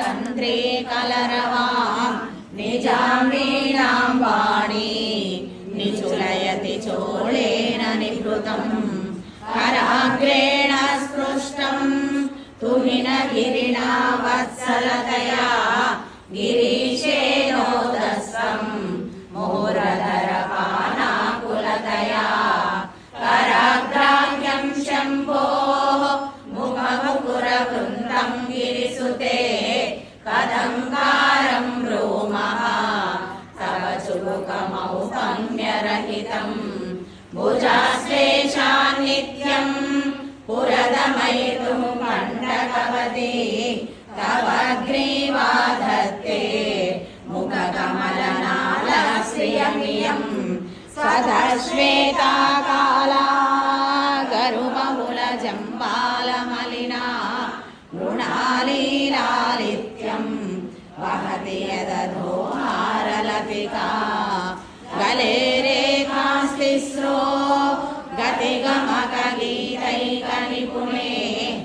तन्त्रे कलरवां निजां वीणां वाणी निचुलयति चोळेन निभृतं कराग्रेण स्पृष्टं तुहिनगिरिणा वत्सलतया गिरीशेनोदस्तं मोरधरपानाकुलतया कराग्राह्यं शम्भोः मुखमुकुरवृन्दं गिरिसुते कदङ्कारं रोमः तव चुबुकमौसम्यरहितं भुजाश्लेषान् नित्यं पुरदमयितुं कण्टकवती तव ग्रीवा धत्ते मुखकमलनालश्रियमियं स्वतश्वेता काला गरुबहुलजम्बालमलिना मृणालीलालित्यं वहति यदधोहारलतिका गले